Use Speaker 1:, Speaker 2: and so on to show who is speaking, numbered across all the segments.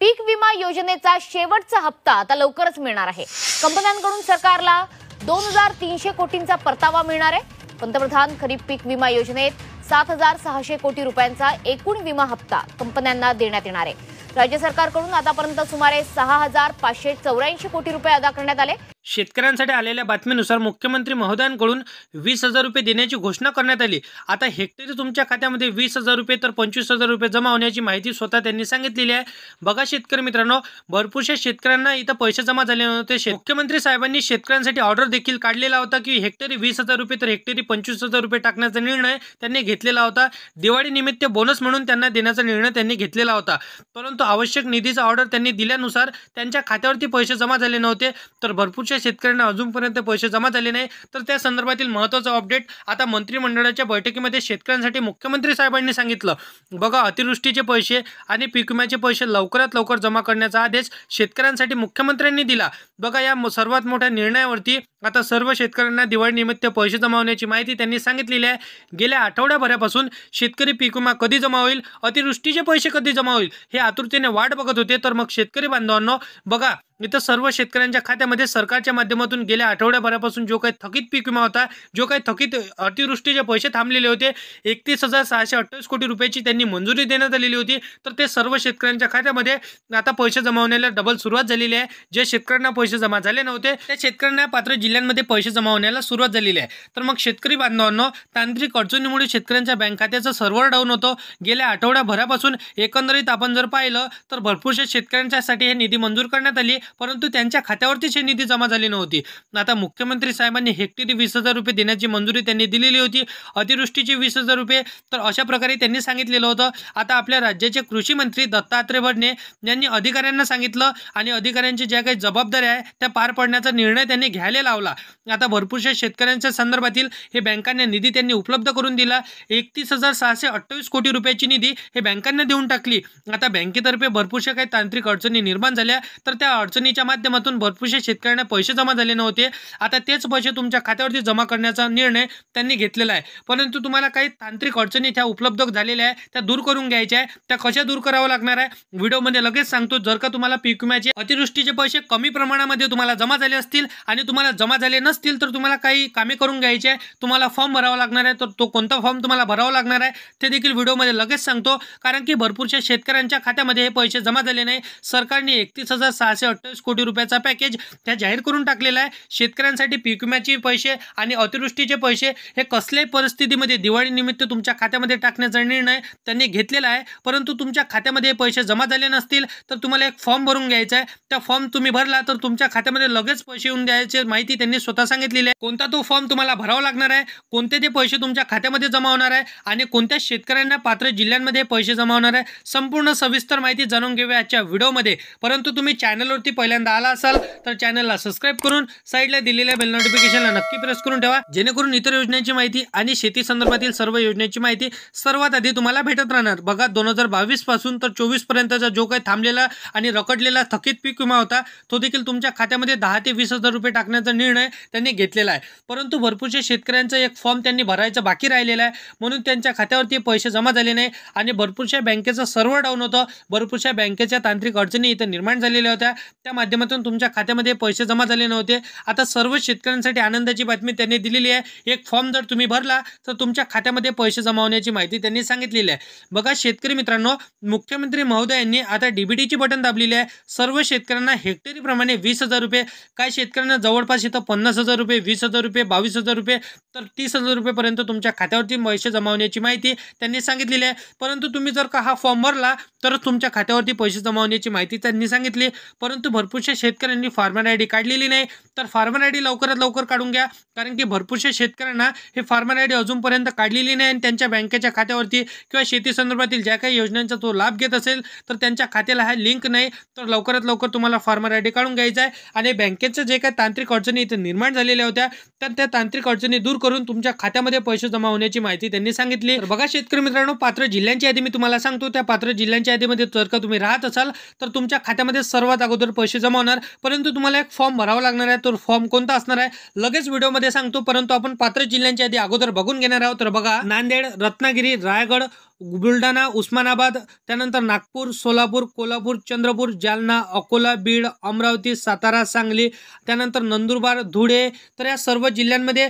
Speaker 1: पीक विमा योजनेचा शेवटचा हप्ता आता लवकरच मिळणार आहे। कंपन्यांकडून सरकारला 2300 कोटींचा परतावा मिळणार आहे। पंतप्रधान खरीप पीक विमा योजनेत 7600 कोटी रुपयांचा एकूण विमा हप्ता कंपन्यांना देण्यात येणार आहे। राज्य सरकारकडून आतापर्यंत सुमारे 6584 कोटी रुपये अदा करण्यात आले।
Speaker 2: शेतकऱ्यांसाठी आलेल्या बातमीनुसार मुख्यमंत्री महोदयांकडून 20,000 रुपये देण्याची घोषणा करण्यात आली। आता हेक्टरी तुमच्या खात्यामध्ये 20,000 रुपये तर 25,000 रुपये जमा होण्याची माहिती स्वतः त्यांनी सांगितलेली आहे। बघा शेतकरी मित्रांनो, भरपूरशा शेतकऱ्यांना इथं पैसे जमा झाले नव्हते। मुख्यमंत्री साहेबांनी शेतकऱ्यांसाठी ऑर्डर देखील काढलेला होता की हेक्टरी 20,000 रुपये तर हेक्टरी 25,000 रुपये टाकण्याचा निर्णय त्यांनी घेतलेला होता। दिवाळी निमित्त बोनस म्हणून त्यांना देण्याचा निर्णय त्यांनी घेतलेला होता, परंतु आवश्यक निधीचा ऑर्डर त्यांनी दिल्यानुसार त्यांच्या खात्यावरती पैसे जमा झाले नव्हते। तर भरपूरशा शेतकऱ्यांना अजूनपर्यंत पैसे जमा झाले नाही। तर त्या संदर्भातील महत्त्वाचा अपडेट आता मंत्रिमंडळाच्या बैठकीमध्ये शेतकऱ्यांसाठी मुख्यमंत्री साहेबांनी सांगितलं। बघा, अतिवृष्टीचे पैसे आणि पीक विम्याचे पैसे लवकरात लवकर जमा करण्याचा आदेश शेतकऱ्यांसाठी मुख्यमंत्र्यांनी दिला। बघा, या सर्वात मोठ्या निर्णयावरती आता सर्व शेतकऱ्यांना दिवाळीनिमित्त पैसे जमा होण्याची माहिती त्यांनी सांगितलेली आहे। गेल्या आठवड्याभरापासून शेतकरी पीक विमा कधी जमा होईल, अतिवृष्टीचे पैसे कधी जमा होईल हे आतुरतेने वाट बघत होते। तर मग शेतकरी बांधवांनो, बघा इथं सर्व शेतकऱ्यांच्या खात्यामध्ये सरकारच्या माध्यमातून गेल्या आठवड्याभरापासून जो काही थकीत पीक विमा होता, जो काही थकीत अतिवृष्टीचे पैसे थांबलेले होते, 31,628 कोटी रुपयाची त्यांनी मंजुरी देण्यात आलेली होती। तर ते सर्व शेतकऱ्यांच्या खात्यामध्ये आता पैसे जमा होण्याला डबल सुरुवात झालेली आहे। जे शेतकऱ्यांना पैसे जमा झाले नव्हते त्या शेतकऱ्यांना पात्र जिल्ह्यांमध्ये पैसे जमा होण्याला सुरुवात झालेली आहे। तर मग शेतकरी बांधवांनो, तांत्रिक अडचणीमुळे शेतकऱ्यांच्या बँक खात्याचं सर्व्हर डाऊन होतं। गेल्या आठवड्याभरापासून एकंदरीत आपण जर पाहिलं तर भरपूरशा शेतकऱ्यांच्यासाठी हे निधी मंजूर करण्यात आली, परंतु त्यांच्या खात्यावरतीच हे निधी जमा झाली नव्हती। आता मुख्यमंत्री साहेबांनी हेक्टरी 20,000 रुपये देण्याची मंजुरी त्यांनी दिलेली होती, अतिवृष्टीची 20,000 रुपये। तर अशा प्रकारे त्यांनी सांगितलेलं होतं। आता आपल्या राज्याचे कृषी मंत्री दत्तात्रय भरणे यांनी अधिकाऱ्यांना सांगितलं आणि अधिकाऱ्यांची ज्या काही जबाबदाऱ्या आहे त्या पार पाडण्याचा निर्णय त्यांनी घ्यायला लावला। आता भरपूरशा शेतकऱ्यांच्या संदर्भातील हे बँकांना निधी त्यांनी उपलब्ध करून दिला। 31,628 कोटी रुपयाची निधी हे बँकांना देऊन टाकली। आता बँकेतर्फे भरपूरशा काही तांत्रिक अडचणी निर्माण झाल्या, तर त्या अडचणीच्या माध्यमातून भरपूरशा शेतकऱ्यांना पैसे जमा झाले नव्हते। आता तेच पैसे तुमच्या खात्यावरती जमा करण्याचा निर्णय त्यांनी घेतलेला आहे, परंतु तुम्हाला काही तांत्रिक अडचणी त्या उपलब्ध झालेल्या आहे त्या दूर करून घ्यायच्या आहे। त्या कशा दूर करावं लागणार आहे व्हिडिओमध्ये लगेच सांगतो। जर का तुम्हाला पीक विम्याचे अतिवृष्टीचे पैसे कमी प्रमाणामध्ये तुम्हाला जमा झाले असतील आणि तुम्हाला जमा झाले नसतील तर तुम्हाला काही कामे करून घ्यायची आहे, तुम्हाला फॉर्म भरावा लागणार आहे। तर तो कोणता फॉर्म तुम्हाला भरावा लागणार आहे ते देखील व्हिडिओमध्ये लगेच सांगतो, कारण की भरपूरशा शेतकऱ्यांच्या खात्यामध्ये हे पैसे जमा झाले नाही। सरकारने 31,628 कोटी रुपयाचा पॅकेज त्या जाहीर करून टाकलेला आहे। शेतकऱ्यांसाठी पीक विम्याचे पैसे आणि अतिवृष्टीचे पैसे हे कसल्याही परिस्थितीमध्ये दिवाळीनिमित्त तुमच्या खात्यामध्ये टाकण्याचा निर्णय त्यांनी घेतलेला आहे, परंतु तुमच्या खात्यामध्ये पैसे जमा झाले नसतील तर तुम्हाला एक फॉर्म भरून घ्यायचा आहे। त्या फॉर्म तुम्ही भरला तर तुमच्या खात्यामध्ये लगेच पैसे येऊन द्यायची माहिती त्यांनी स्वतः सांगितलेली आहे। कोणता तो फॉर्म तुम्हाला भरावा लागणार आहे, कोणते ते पैसे तुमच्या खात्यामध्ये जमा होणार आहे आणि कोणत्या शेतकऱ्यांना पात्र जिल्ह्यांमध्ये पैसे जमा होणार आहे, संपूर्ण सविस्तर माहिती जाणून घेऊया आजच्या व्हिडिओमध्ये। परंतु तुम्ही चॅनलवरती पहिल्यांदा आला असाल तर चॅनलला सबस्क्राइब करून साईडला दिलेल्या बेल नोटिफिकेशनला नक्की प्रेस करून ठेवा, जेणेकरून इतर योजनांची माहिती आणि शेती संदर्भातील सर्व योजनांची माहिती सर्वात आधी तुम्हाला भेटत राहणार। बघा, 2022 पासून तर 24 पर्यंतचा जो काही थांबलेला आणि रखडलेला थकीत पीक विमा होता तो देखील तुमच्या खात्यामध्ये 10 ते 20,000 रुपये टाकण्याचा निर्णय त्यांनी घेतलेला आहे, परंतु भरपूरशा शेतकऱ्यांचा एक फॉर्म त्यांनी भरायचा बाकी राहिलेला आहे, म्हणून त्यांच्या खात्यावरती पैसे जमा झाले नाही आणि भरपूरशा बँकेचं सर्व्हर डाऊन होतं। भरपूरशा बँकेच्या तांत्रिक अडचणी इथं निर्माण झालेल्या होत्या, त्या माध्यमातून तुमच्या खात्यामध्ये पैसे जमा झाले नव्हते। आता सर्व शेतकऱ्यांसाठी आनंदाची बातमी त्यांनी दिलेली आहे। एक फॉर्म जर तुम्ही भरला तर तुमच्या खात्यामध्ये पैसे जमा होण्याची माहिती त्यांनी सांगितलेली आहे। बघा शेतकरी मित्रांनो, मुख्यमंत्री महोदयांनी आता डीबीटीची बटन दाबलेली आहे। सर्व शेतकऱ्यांना हेक्टरी प्रमाणे 20,000 रुपये, काही शेतकऱ्यांना जवळपास इथं 50,000 रुपये, 20,000 रुपये, 22,000 रुपये तर 30,000 रुपयेपर्यंत तुमच्या खात्यावरती पैसे जमा होण्याची माहिती त्यांनी सांगितलेली आहे। परंतु तुम्ही जर का हा फॉर्म भरला तर तुमच्या खात्यावरती पैसे जमा होण्याची माहिती त्यांनी सांगितली, परंतु भरपूरशा शेतकऱ्यांनी फार्मर आयडी काढलेली नाही। तर फार्मर आयडी लवकरात लवकर काढून घ्या, कारण की भरपूरशा शेतकऱ्यांना हे फार्मर आयडी अजूनपर्यंत काढलेली नाही आणि त्यांच्या बँकेच्या खात्यावरती किंवा शेती संदर्भातील ज्या काही योजनांचा तो लाभ घेत असेल तर त्यांच्या खात्याला हा लिंक नाही। तर लवकरात लवकर तुम्हाला फार्मर आयडी काढून घ्यायचा आहे आणि बँकेचं जे काही तांत्रिक अडचणी इथे निर्माण झालेल्या होत्या तर त्या तांत्रिक अडचणी दूर करून तुमच्या खात्यामध्ये पैसे जमा होण्याची माहिती त्यांनी सांगितली। तर बघा शेतकरी मित्रांनो, पात्र जिल्ह्यांची यादी मी तुम्हाला सांगतो। त्या पात्र जिल्ह्यांच्या यादीमध्ये जर का तुम्ही राहत असाल तर तुमच्या खात्यामध्ये सर्वात अगोदर पैसे जमा होणार, परंतु तुम्हाला एक फॉर्म भरावा लागणार आहे। तो फॉर्म कोणता असणार आहे लगेच व्हिडिओमध्ये सांगतो, परंतु आपण पात्र जिल्ह्यांची यादी अगोदर बघून घेणार आहोत। तर बघा, नांदेड, रत्नागिरी, रायगड, बुलढाणा, उस्मानाबाद, त्यानंतर नागपूर, सोलापूर, कोल्हापूर, चंद्रपूर, जालना, अकोला, बीड, अमरावती, सातारा, सांगली, त्यानंतर नंदुरबार, धुळे, तर या सर्व जिल्ह्यांमध्ये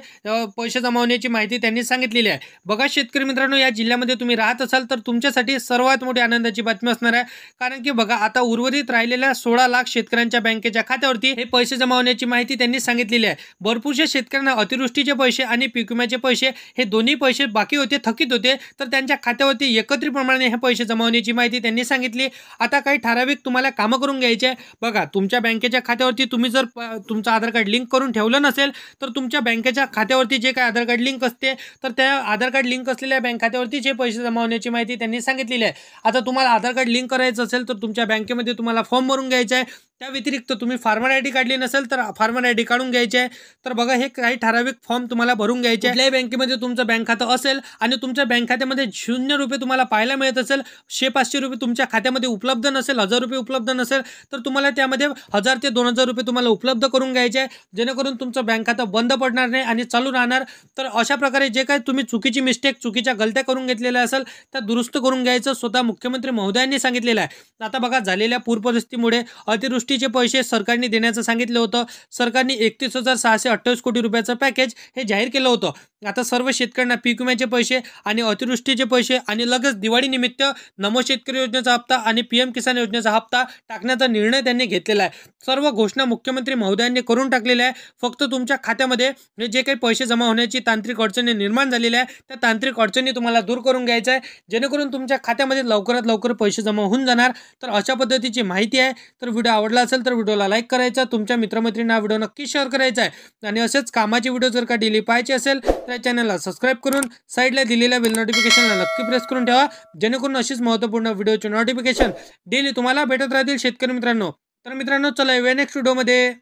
Speaker 2: पैसे जमा होण्याची माहिती त्यांनी सांगितलेली आहे. बघा शेतकरी मित्रांनो, या जिल्ह्यामध्ये तुम्ही राहत असाल तर तुमच्यासाठी सर्वात मोठी आनंदाची बातमी असणार आहे. कारण की बघा, आता उर्वरित राहिलेल्या 16 लाख शेतकऱ्यांच्या बँकेच्या खात्यावरती हे पैसे जमा होण्याची माहिती त्यांनी सांगितलेली आहे. भरपूरशा शेतकऱ्यांना अतिवृष्टीचे पैसे आणि पीक विम्याचे पैसे हे दोन्ही पैसे बाकी होते, थकीत होते, तर त्यांच्या खात्यावरती एकत्रितप्रमाणे हे पैसे जमा होण्याची माहिती त्यांनी सांगितली. आता काही ठराविक तुम्हाला कामं करून घ्यायचे आहे. बघा, तुमच्या बँकेच्या खात्यावरती तुम्ही जर तुमचं आधार कार्ड लिंक करून ठेवलं नसेल तर तुमच्या बँकेच्या खात्यावरती जे काही आधार कार्ड लिंक असते तर त्या आधार कार्ड लिंक असलेल्या बँक खात्यावरती जे पैसे जमा होण्याची माहिती त्यांनी सांगितलेली आहे. आता तुम्हाला आधार कार्ड लिंक करायचं असेल तर तुमच्या बँकेमध्ये तुम्हाला फॉर्म भरून घ्यायचा आहे. त्या व्यतिरिक्त तुम्ही फार्मर आय डी काढली नसेल तर फार्मर आय डी काढून घ्यायचे आहे. तर बघा, हे काही ठराविक फॉर्म तुम्हाला भरून घ्यायचे आहे. कुठल्याही बँकेमध्ये तुमचं बँक खातं असेल आणि तुमच्या बँक खात्यामध्ये 0 रुपये तुम्हाला पाहायला मिळत असेल, 100-500 रुपये तुमच्या खात्यामध्ये उपलब्ध नसेल, 1000 रुपये उपलब्ध नसेल, तर तुम्हाला त्यामध्ये 1000 ते 2000 रुपये तुम्हाला उपलब्ध करून घ्यायचे आहे, जेणेकरून तुमचं बँक खातं बंद पडणार नाही आणि चालू राहणार. तर अशा प्रकारे जे काही तुम्ही चुकीची मिस्टेक, चुकीच्या गलत्या करून घेतलेल्या असेल त्या दुरुस्त करून घ्यायचं स्वतः मुख्यमंत्री महोदयांनी सांगितलेलं आहे. आता बघा, झालेल्या पूर परिस्थितीमुळे अतिवृष्टीचे पैसे सरकारने देण्याचं सांगितलं होतं. सरकारने 31,628 कोटी रुपयाचं पॅकेज हे जाहीर केलं होतं. आता सर्व शेतकऱ्यांना पीक विम्याचे पैसे आणि अतिवृष्टीचे पैसे आणि लगेच दिवाळीनिमित्त नमो शेतकरी योजनेचा हप्ता आणि PM किसान योजनेचा हप्ता टाकण्याचा निर्णय त्यांनी घेतलेला आहे. सर्व घोषणा मुख्यमंत्री महोदयांनी करून टाकलेल्या आहे. फक्त तुमच्या खात्यामध्ये जे काही पैसे जमा होण्याची तांत्रिक अडचणी निर्माण झालेल्या आहे त्या तांत्रिक अडचणी तुम्हाला दूर करून घ्यायचं आहे, जेणेकरून तुमच्या खात्यामध्ये लवकरात लवकर पैसे जमा होऊन जाणार. तर अशा पद्धतीची माहिती आहे. तर व्हिडिओ आवडला असेल तर व्हिडिओला लाईक करायचा, तुमच्या मित्रमैत्रिणींना व्हिडिओ नक्की शेअर करायचा आहे आणि असेच कामाचे व्हिडिओ जर का डेली पाहायचे असेल तर चॅनलला सबस्क्राईब करून साईडला दिलेल्या बेल नोटिफिकेशनला नक्की प्रेस करून ठेवा, जेणेकरून अशीच महत्त्वपूर्ण व्हिडिओचे नोटिफिकेशन डेली तुम्हाला भेटत राहतील शेतकरी मित्रांनो. तर मित्रांनो, चला येऊया नेक्स्ट व्हिडिओमध्ये.